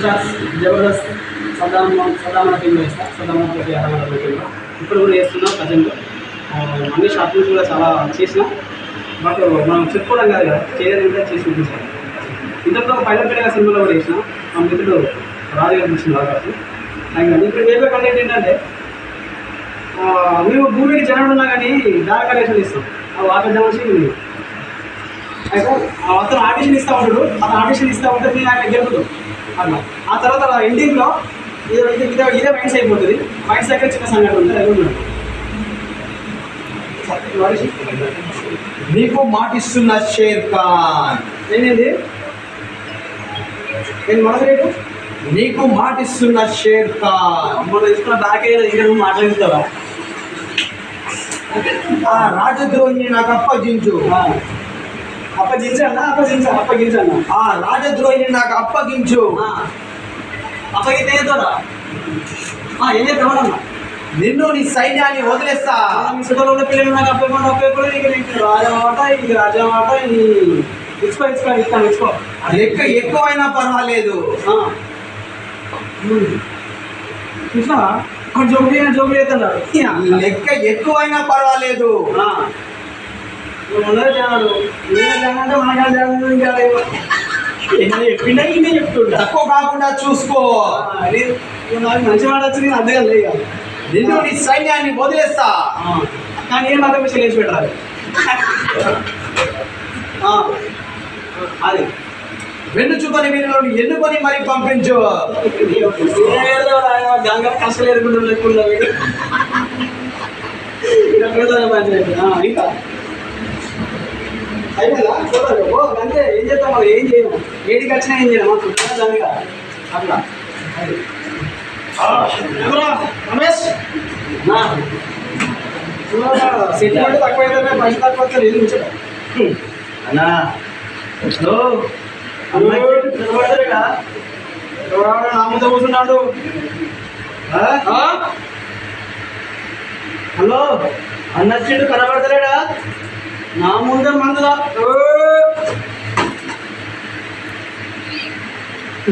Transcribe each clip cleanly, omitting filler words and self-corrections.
Stars Jabardasth సదామణ టీంలో వేస్తాను. సదామణ ప్రతి ఆహార టీంలో ఇప్పుడు కూడా వేస్తున్నాం. ప్రజెంట్ అన్ని షార్ట్ ఫిల్మ్స్ కూడా చాలా చేసిన, బట్ మనం చెప్పుకోవడం కాదు కదా, చేయాలంటే చేసి చూపించాలి. ఇంతలో పైలట్ పేరుగా సినిమాలో కూడా వేసిన. మా మిత్రుడు రాజు గారు చూసిన కాబట్టి ఇప్పుడు వేరే కంటెంట్ ఏంటంటే, మేము భూమికి జనం ఉన్నా కానీ డార్క్ కలెక్షన్ ఇస్తాం. ఆ వాటర్ మనిషి అయితే అతను ఆడిషన్ ఇస్తూ ఉంటాడు. అతను ఆడిషన్ ఇస్తూ ఉంటే నేను ఆయన గెలుపుతాం అట్లా. ఆ తర్వాత ఎండింగ్లో ఇదే మైండ్స్ అయిపోతుంది. మైండ్స్ దగ్గర చిన్న సంఘటన ఉంటుంది. అది ఉన్నాడు నీకు మాటిస్తున్న షేర్ ఖాన్. ఏంటండి నేను మనసు రేపు నీకు మాటిస్తున్న షేర్ ఖాన్. మనం ఇస్తున్న దాకే ఇంకా మాట్లాడుతావా? ఆ రాజద్రోహిని నాకు అప్పగించు. అప్పగించన్నా ఆ రాజద్రోహిని నాకు అప్పగించు. అప్పగితే ఏదోరా ఏం చేద్దామన్నా? నిన్ను నీ సైన్యాన్ని వదిలేస్తా. మున్సిపల్ ఉన్న పిల్లలు నాకు అప్పకుండా నీకు రాజమాట ఇది రాజమాట ఇచ్చుకో లెక్క ఎక్కువైనా పర్వాలేదు. చూసినా జోబులు అవుతున్నాడు. లెక్క ఎక్కువైనా పర్వాలేదు. జనాలు జనంటే మనకాల జనాలు ఎప్పిండా ఇదే చెప్తుంటా. తక్కువ కాకుండా చూసుకో. నాకు మంచి మాట వచ్చి నేను అర్థం లేదు. నిన్ను నీ సైన్యాన్ని వదిలేస్తా. కానీ ఏం మాత్రం విషయం వేసి పెట్టరాదు. అది వెన్ను చూపని వీళ్ళని ఎన్నుకొని మరి పంపించు. గంగా కష్టాలు ఎదుర్కొంటూ లేకుండా ఇంకా అయిపోయిందా? అంటే ఏం చేద్దాం, మనం ఏం చేయము. ఏడికి వచ్చినా ఏం చేయము. దానిగా అట్లా రమేష్ సెటిల్మెంట్ తక్కువైతే పైసలు తక్కువ వస్తారు. ఏది ఉంచడం అన్నా నిలబడతారుగా నా ముందు కూర్చున్నాడు. హలో అన్నచ్చుడు కనబడతలేడా? నా ముందే మందులా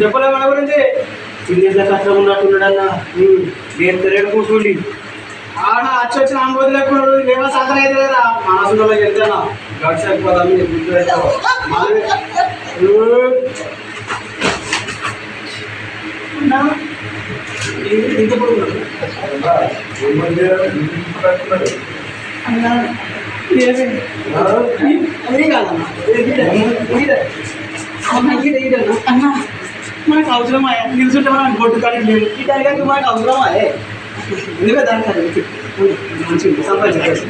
చెప్పలే మన గురించి. చిన్న కష్టం ఉన్నట్టున్నాడన్నా. నేను తిరగ కూర్చోండి. ఆడ అచ్చి వచ్చిన ఆంబోది లేకుండా ఏమో సాధన అయితే లేదా మనసులో వెళ్తానా గడ్స్ అయిపోతాం. ఇంత అన్నా మనకు అవసరమా? నిలుచుంటే మనకు గొడ్డు కానీ లేదు. ఈ టైంకి మనకు అవసరమా? ఎందుకంటే దానికి మంచిగా సంపాదించాలి.